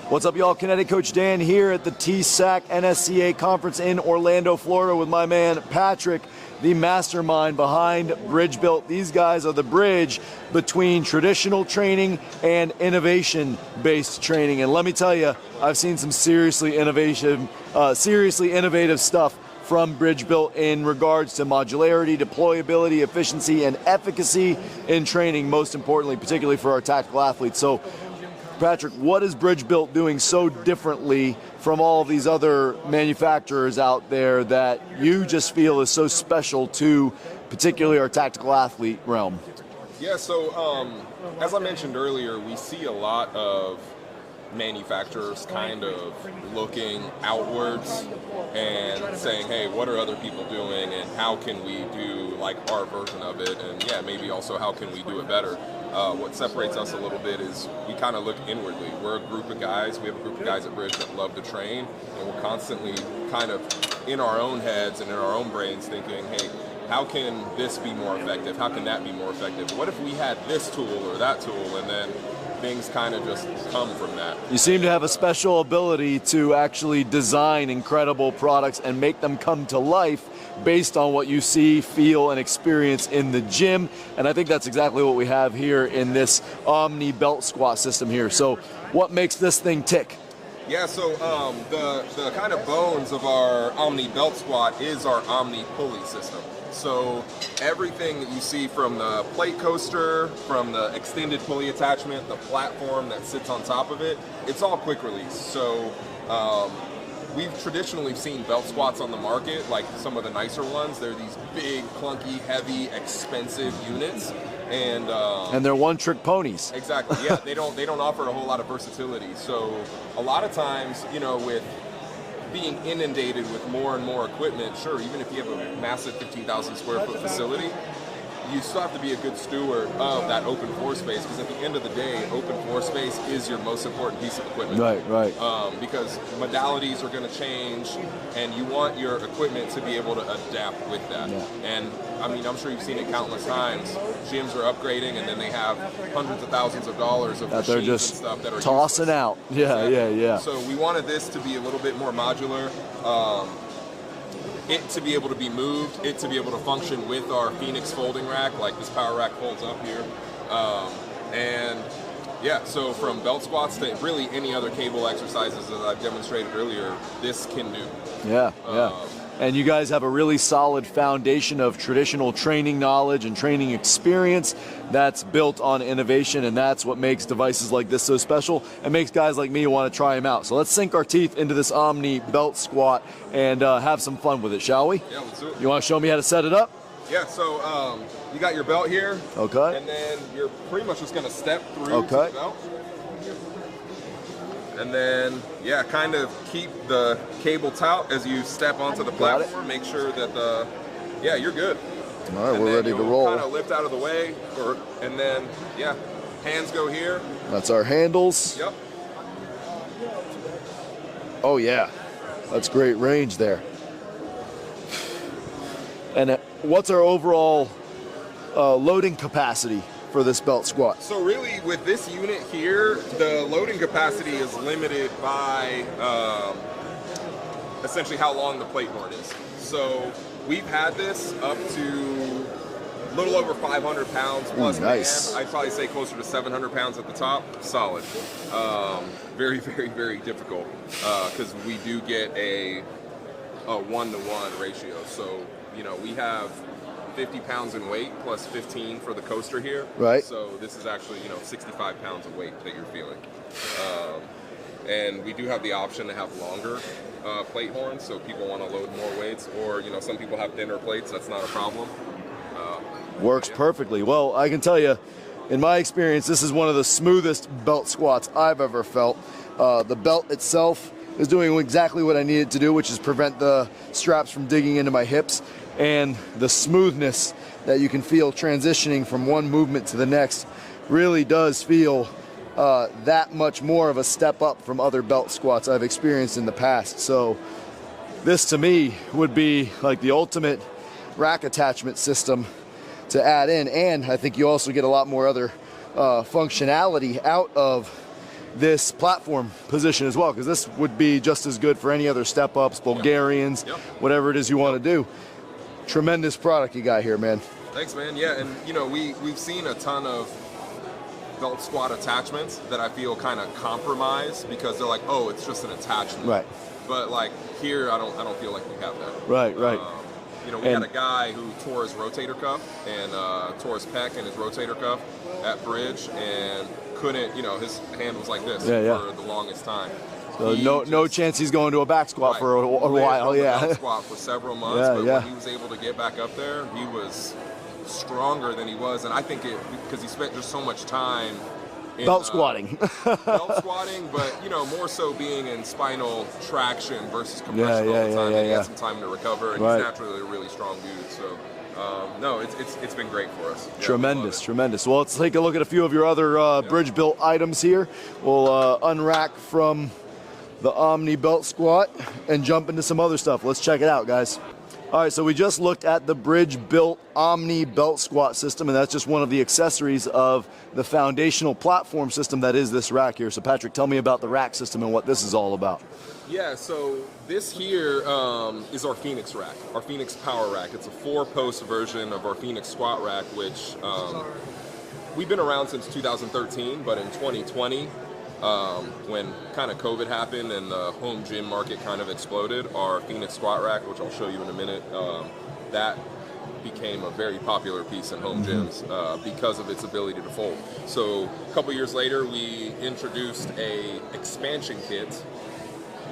What's up, y'all? Kinetic Coach Dan here at the TSAC NSCA conference in Orlando, Florida with my man Patrick, the mastermind behind Bridge Built. These guys are the bridge between traditional training and innovation-based training. And let me tell you, I've seen some seriously innovative stuff from Bridge Built in regards to modularity, deployability, efficiency, and efficacy in training, most importantly, particularly for our tactical athletes. So, Patrick, what is Bridge Built doing so differently from all of these other manufacturers out there that you just feel is so special to particularly our tactical athlete realm? Yeah, so as I mentioned earlier, we see a lot of manufacturers kind of looking outwards and saying, hey, what are other people doing and how can we do like our version of it, and yeah, maybe also how can we do it better. What separates us a little bit is we kind of look inwardly. We're a group of guys, we have a group of guys at Bridge that love to train, and we're constantly kind of in our own heads and in our own brains thinking, hey, how can this be more effective? How can that be more effective? What if we had this tool or that tool, and then things kind of just come from that. You seem to have a special ability to actually design incredible products and make them come to life based on what you see, feel, and experience in the gym. And I think that's exactly what we have here in this Omni belt squat system here. So what makes this thing tick? Yeah, so the kind of bones of our Omni belt squat is our Omni pulley system. So everything that you see from the plate coaster, from the extended pulley attachment, the platform that sits on top of it, it's all quick release. So we've traditionally seen belt squats on the market, like some of the nicer ones. They're these big, clunky, heavy, expensive units. And they're one-trick ponies. Exactly, yeah, they don't offer a whole lot of versatility. So a lot of times, you know, with being inundated with more and more equipment, sure, even if you have a massive 15,000 square foot facility, you still have to be a good steward of that open floor space, because at the end of the day, open floor space is your most important piece of equipment. Right. Because modalities are going to change, and you want your equipment to be able to adapt with that. Yeah. And I mean, I'm sure you've seen it countless times. Gyms are upgrading, and then they have hundreds of thousands of dollars of that machines they're just and stuff that are tossing useless. out. Yeah. So we wanted this to be a little bit more modular. It to be able to be moved, it to be able to function with our Phoenix folding rack, like this power rack folds up here. And yeah, so from belt squats to really any other cable exercises that I've demonstrated earlier, this can do. Yeah. And you guys have a really solid foundation of traditional training knowledge and training experience that's built on innovation, and that's what makes devices like this so special and makes guys like me want to try them out. So let's sink our teeth into this Omni belt squat and have some fun with it, shall we? Yeah, let's do it. You want to show me how to set it up? Yeah, so you got your belt here. Okay. And then you're pretty much just going to step through to the belt. And then, yeah, kind of keep the cable taut as you step onto the platform. Make sure that yeah, you're good. All right, we're ready to roll. Kind of lift out of the way, and then, yeah, hands go here. That's our handles. Yep. Oh yeah, that's great range there. And what's our overall loading capacity for this belt squat? So really, with this unit here, the loading capacity is limited by essentially how long the plate horn is. So we've had this up to a little over 500 pounds plus. Nice. I'd probably say closer to 700 pounds at the top. Solid. Very, very, very difficult, because we do get a 1-to-1 ratio. So, you know, we have 50 pounds in weight plus 15 for the coaster here. Right. So this is actually, you know, 65 pounds of weight that you're feeling. And we do have the option to have longer plate horns, so people want to load more weights, or, you know, some people have thinner plates. That's not a problem. Works perfectly. Well, I can tell you, in my experience, this is one of the smoothest belt squats I've ever felt. The belt itself is doing exactly what I need it to do, which is prevent the straps from digging into my hips. And the smoothness that you can feel transitioning from one movement to the next really does feel that much more of a step up from other belt squats I've experienced in the past. So this to me would be like the ultimate rack attachment system to add in, and I think you also get a lot more other functionality out of this platform position as well, because this would be just as good for any other step-ups, Bulgarians, whatever it is you want to do. Tremendous product you got here, man. Thanks, man. Yeah, and you know, we've seen a ton of belt squat attachments that I feel kind of compromise because they're like, oh, it's just an attachment. Right. But like here, I don't feel like we have that. Right, right. You know, we had a guy who tore his rotator cuff and tore his pec and his rotator cuff at bridge and couldn't, you know, his hand was like this for the longest time. So no chance he's going to a back squat for a while. Back squat for several months, but when he was able to get back up there, he was stronger than he was, and I think because he spent just so much time in, belt squatting. Belt squatting, but you know, more so being in spinal traction versus compression all the time. And he had some time to recover, and he's naturally a really strong dude. So no, it's been great for us. Tremendous, tremendous. Well, let's take a look at a few of your other bridge built items here. We'll unrack from the Omni belt squat and jump into some other stuff. Let's check it out, guys. All right, so we just looked at the bridge-built Omni belt squat system, and that's just one of the accessories of the foundational platform system that is this rack here. So Patrick, tell me about the rack system and what this is all about. Yeah, so this here is our Phoenix rack, our Phoenix power rack. It's a 4-post version of our Phoenix squat rack, which we've been around since 2013, but in 2020, when kind of COVID happened and the home gym market kind of exploded, our Phoenix squat rack, which I'll show you in a minute, that became a very popular piece in home gyms because of its ability to fold. So a couple years later, we introduced a expansion kit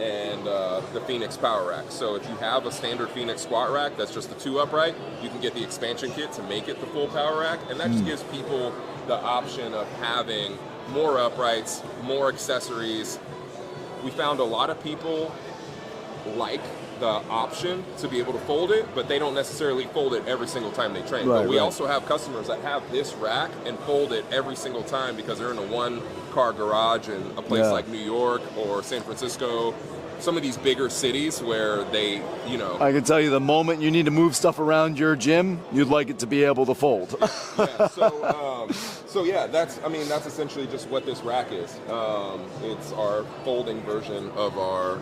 and the Phoenix power rack. So if you have a standard Phoenix squat rack that's just the 2 upright, you can get the expansion kit to make it the full power rack, and that just gives people the option of having more uprights, more accessories. We found a lot of people like the option to be able to fold it, but they don't necessarily fold it every single time they train. But we also have customers that have this rack and fold it every single time because they're in a 1-car garage in a place like New York or San Francisco, some of these bigger cities where they, you know. I can tell you the moment you need to move stuff around your gym, you'd like it to be able to fold. So yeah, that's essentially just what this rack is. It's our folding version of our.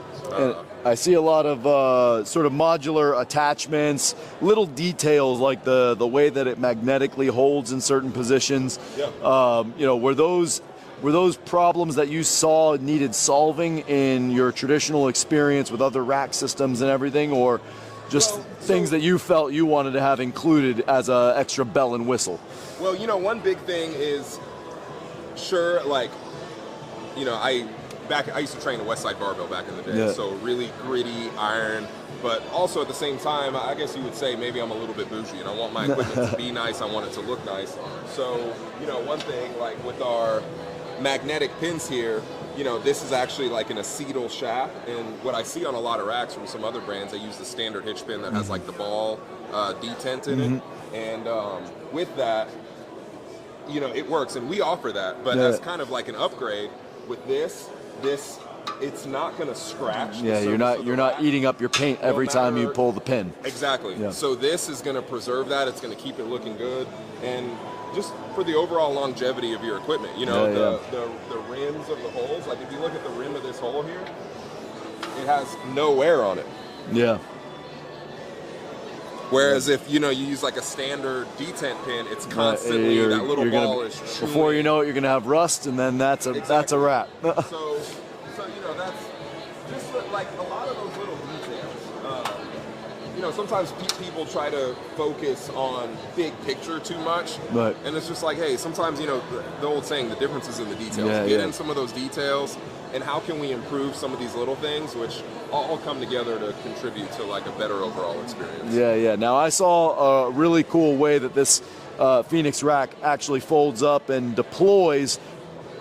I see a lot of sort of modular attachments, little details like the way that it magnetically holds in certain positions. Yeah. You know, were those problems that you saw needed solving in your traditional experience with other rack systems and everything, or just things that you felt you wanted to have included as a extra bell and whistle? Well, you know, one big thing is, sure, like, you know, I used to train a Westside Barbell back in the day, so really gritty iron, but also at the same time, I guess you would say maybe I'm a little bit bougie and I want my equipment to be nice, I want it to look nice. So, you know, one thing, like with our magnetic pins here, you know, this is actually like an acetal shaft, and what I see on a lot of racks from some other brands, they use the standard hitch pin that has like the ball detent in it, and with that, you know, it works, and we offer that, but as kind of like an upgrade with this, it's not going to scratch. Yeah, you're not eating up your paint every time you pull the pin. Exactly. Yeah. So this is going to preserve that. It's going to keep it looking good, and just for the overall longevity of your equipment, you know, the rims of the holes. Like if you look at the rim of this hole here, it has no wear on it. Yeah. Whereas if, you know, you use like a standard detent pin, it's constantly that little ball is chewing. Before you know it, you're gonna have rust, and then that's a wrap. so you know, that's just like a lot of those little details. You know, sometimes people try to focus on big picture too much, and it's just like, hey, sometimes, you know, the old saying, the difference is in the details. Get in some of those details, and how can we improve some of these little things, which all come together to contribute to like a better overall experience. Yeah. Now I saw a really cool way that this Phoenix rack actually folds up and deploys.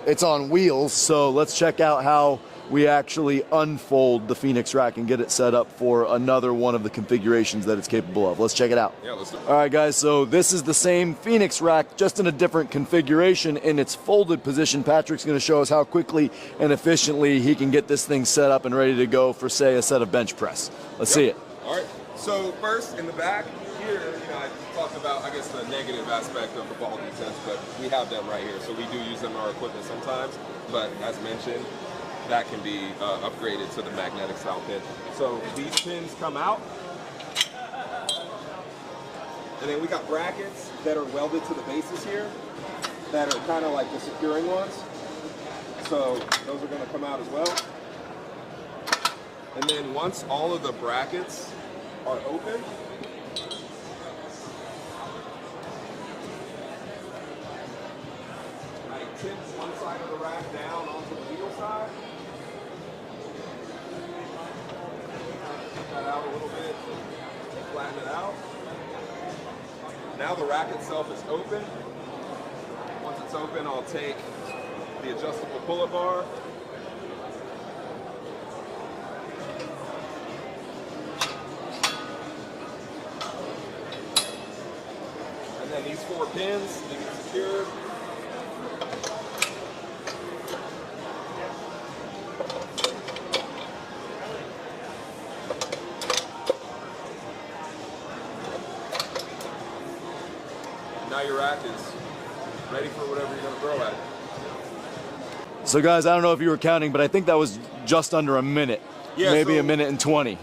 It's on wheels, so let's check out how we actually unfold the Phoenix rack and get it set up for another one of the configurations that it's capable of. Let's check it out. Yeah, let's do it. All right, guys, so this is the same Phoenix rack, just in a different configuration in its folded position. Patrick's going to show us how quickly and efficiently he can get this thing set up and ready to go for, say, a set of bench press. Let's see it. All right, so first in the back here, you know, I talked about, I guess, the negative aspect of the ball detents, but we have them right here, so we do use them in our equipment sometimes. but as mentioned, that can be upgraded to the magnetic style pin. So these pins come out, and then we got brackets that are welded to the bases here that are kind of like the securing ones. So those are going to come out as well. And then once all of the brackets are open, I tip one side of the rack down onto the wheel side. Take that out a little bit, flatten it out. Now the rack itself is open. Once it's open, I'll take the adjustable pull-up bar. And then these 4 pins, they get secured. Now your rack is ready for whatever you're going to throw at it. So guys, I don't know if you were counting, but I think that was just under a minute. Yeah, maybe so a minute and 20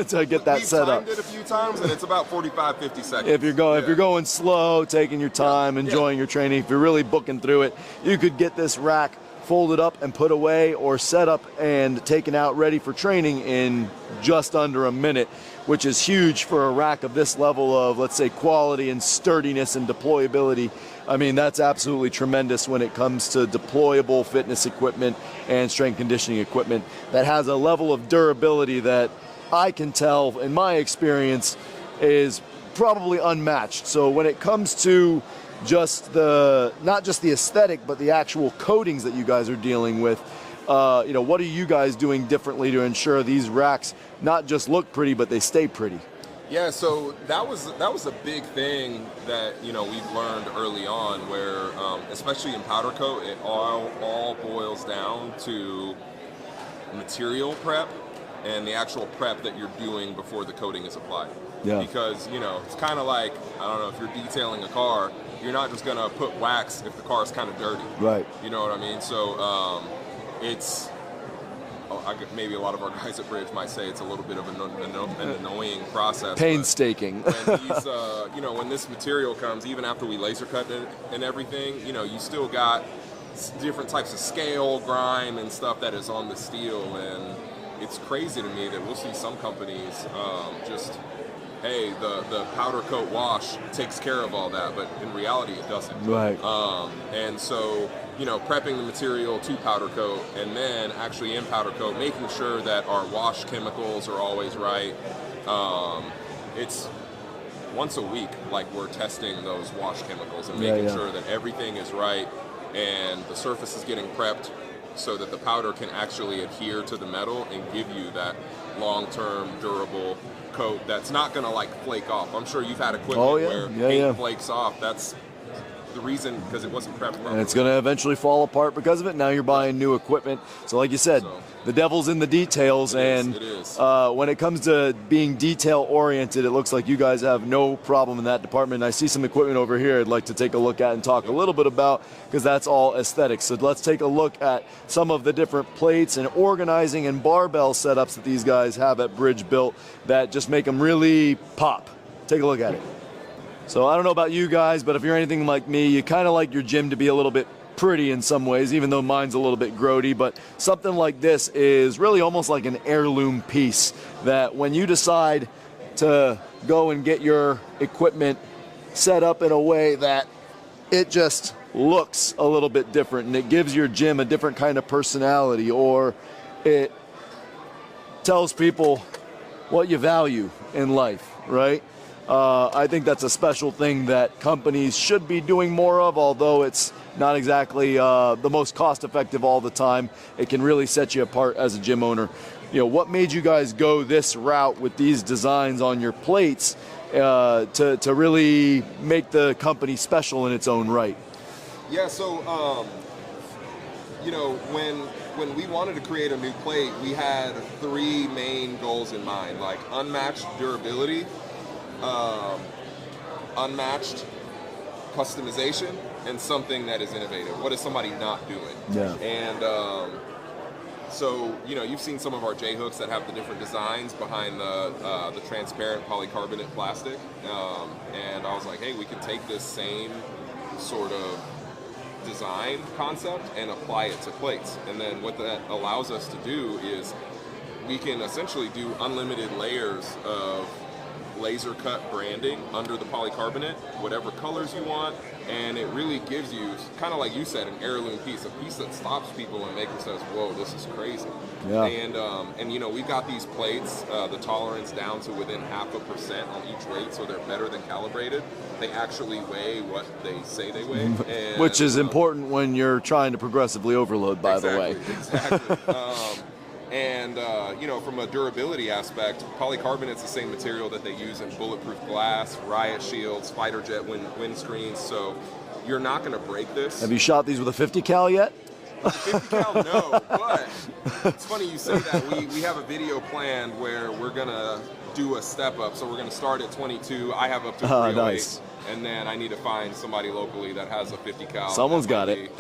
to get that set up. We've timed it a few times, and it's about 45, 50 seconds. If you're going slow, taking your time, enjoying your training, if you're really booking through it, you could get this rack folded up and put away, or set up and taken out ready for training in just under a minute, which is huge for a rack of this level of, let's say, quality and sturdiness and deployability. I mean, that's absolutely tremendous when it comes to deployable fitness equipment and strength conditioning equipment that has a level of durability that I can tell, in my experience, is probably unmatched. So when it comes to just not just the aesthetic, but the actual coatings that you guys are dealing with, what are you guys doing differently to ensure these racks not just look pretty, but they stay pretty? Yeah, so that was a big thing that we've learned early on, where especially in powder coat, it all boils down to material prep and the actual prep that you're doing before the coating is applied. Yeah. Because it's kind of like, I don't know, if you're detailing a car, you're not just gonna put wax if the car is kind of dirty. Right. You know what I mean? So it's. Maybe a lot of our guys at Bridge might say it's a little bit of an annoying process. Painstaking. When these, when this material comes, even after we laser cut it and everything, you still got different types of scale, grime, and stuff that is on the steel, and it's crazy to me that we'll see some companies hey, the powder coat wash takes care of all that, but in reality it doesn't. Right. And so, prepping the material to powder coat, and then actually in powder coat, making sure that our wash chemicals are always right. It's once a week, like, we're testing those wash chemicals and making sure that everything is right and the surface is getting prepped so that the powder can actually adhere to the metal and give you that long-term durable coat that's not going to like flake off. I'm sure you've had equipment where paint flakes off. That's the reason, because it wasn't prepped properly. And it's going to eventually fall apart because of it. Now you're buying new equipment. So like you said, the devil's in the details. It is. When it comes to being detail oriented, it looks like you guys have no problem in that department. I see some equipment over here I'd like to take a look at and talk a little bit about, because that's all aesthetics. So let's take a look at some of the different plates and organizing and barbell setups that these guys have at Bridge Built that just make them really pop. Take a look at it. So I don't know about you guys, but if you're anything like me, you kind of like your gym to be a little bit pretty in some ways, even though mine's a little bit grody. But something like this is really almost like an heirloom piece that when you decide to go and get your equipment set up in a way that it just looks a little bit different and it gives your gym a different kind of personality, or it tells people what you value in life, right? I think that's a special thing that companies should be doing more of, although it's not exactly the most cost-effective all the time. It can really set you apart as a gym owner. What made you guys go this route with these designs on your plates to really make the company special in its own right? Yeah, so when we wanted to create a new plate, we had 3 main goals in mind, like unmatched durability, unmatched customization, and something that is innovative. What is somebody not doing? Yeah. And so, you know, you've seen some of our J-hooks that have the different designs behind the transparent polycarbonate plastic. And I was like, hey, we can take this same sort of design concept and apply it to plates. And then what that allows us to do is we can essentially do unlimited layers of laser cut branding under the polycarbonate, whatever colors you want, and it really gives you, kind of like you said, an heirloom piece, a piece that stops people and makes them says, whoa, this is crazy. Yeah. And you know, we've got these plates, the tolerance down to within 0.5% on each weight, so they're better than calibrated. They actually weigh what they say they weigh. And, which is important when you're trying to progressively overload, by the way. Exactly. And, you know, from a durability aspect, polycarbonate's the same material that they use in bulletproof glass, riot shields, fighter jet windscreens, so you're not going to break this. Have you shot these with a 50 cal yet? 50 cal, no, but it's funny you say that. We have a video planned where we're going to do a step up, so we're going to start at 22. I have up to 308. Nice. And then I need to find somebody locally that has a 50 cal. Someone's got it.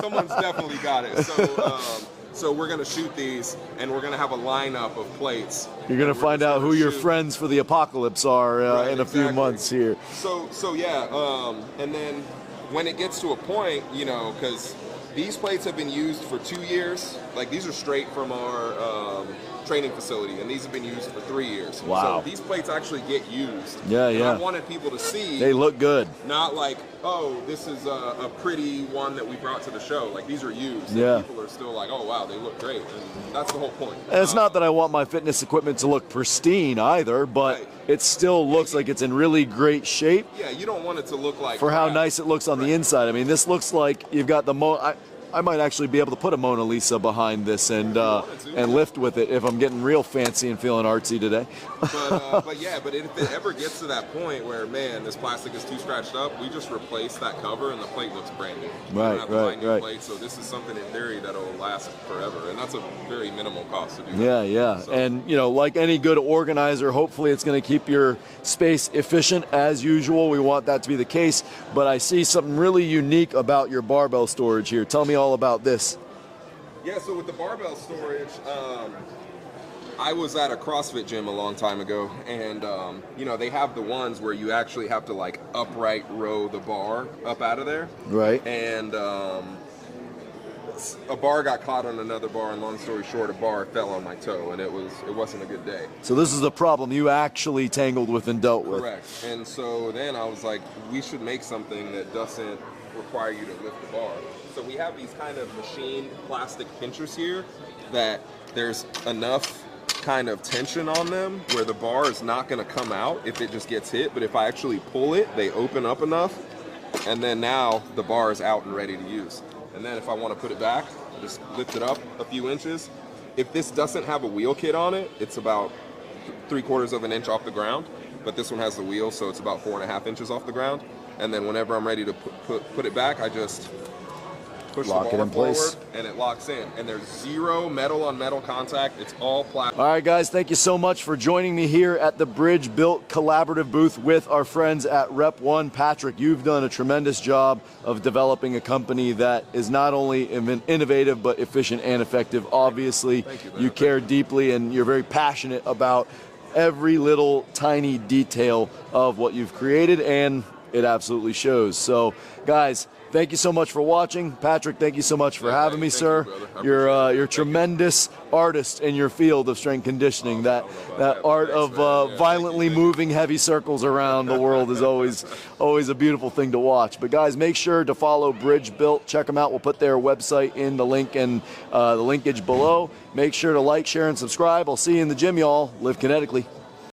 Someone's definitely got it. So we're going to shoot these, and we're going to have a lineup of plates. You're going to find out who your friends for the apocalypse are right, in a few months here. So yeah, and then when it gets to a point, you know, because these plates have been used for 2 years. Like, these are straight from our training facility, and these have been used for 3 years. Wow. So these plates actually get used. Yeah, and yeah. I wanted people to see. They look good. Not like, oh, this is a pretty one that we brought to the show. Like, these are used. Yeah. And people are still like, oh, wow, they look great. And that's the whole point. And it's not that I want my fitness equipment to look pristine either, but right. it still looks like it's in really great shape. Yeah, you don't want it to look like for how crap. nice it looks on right. the inside. I mean, this looks like you've got the I might actually be able to put a Mona Lisa behind this and lift with it if I'm getting real fancy and feeling artsy today. But if it ever gets to that point where, man, this plastic is too scratched up, we just replace that cover and the plate looks brand new. Right, you don't have to buy new plates, so this is something in theory that'll last forever, and that's a very minimal cost to do that. Yeah. So. And you know, like any good organizer, hopefully it's going to keep your space efficient as usual. We want that to be the case. But I see something really unique about your barbell storage here. Tell me all about this. Yeah, so with the barbell storage, I was at a CrossFit gym a long time ago, and you know, they have the ones where you actually have to like upright row the bar up out of there. Right. And a bar got caught on another bar, and long story short, a bar fell on my toe, and it wasn't a good day. So this is the problem you actually tangled with and dealt with. Correct. And so then I was like, we should make something that doesn't require you to lift the bar. So we have these kind of machined plastic pinchers here that there's enough kind of tension on them where the bar is not going to come out if it just gets hit, but if I actually pull it, they open up enough, and then now the bar is out and ready to use. And then if I want to put it back, just lift it up a few inches. If this doesn't have a wheel kit on it, it's about 3/4 of an inch off the ground, but this one has the wheel, so it's about 4.5 inches off the ground. And then whenever I'm ready to put it back, I just push lock the bar it in place, forward, and it locks in. And there's zero metal on metal contact. It's all plastic. All right, guys, thank you so much for joining me here at the Bridge Built Collaborative booth with our friends at RepOne. Patrick, you've done a tremendous job of developing a company that is not only innovative but efficient and effective. Obviously, you care deeply and you're very passionate about every little tiny detail of what you've created, and it absolutely shows. So, guys, thank you so much for watching. Patrick, thank you so much for having me, sir. You're a tremendous artist in your field of strength conditioning. That art of violently moving heavy circles around the world is always a beautiful thing to watch. But guys, make sure to follow Bridge Built. Check them out. We'll put their website in the link and the linkage below. Make sure to like, share, and subscribe. I'll see you in the gym, y'all. Live kinetically.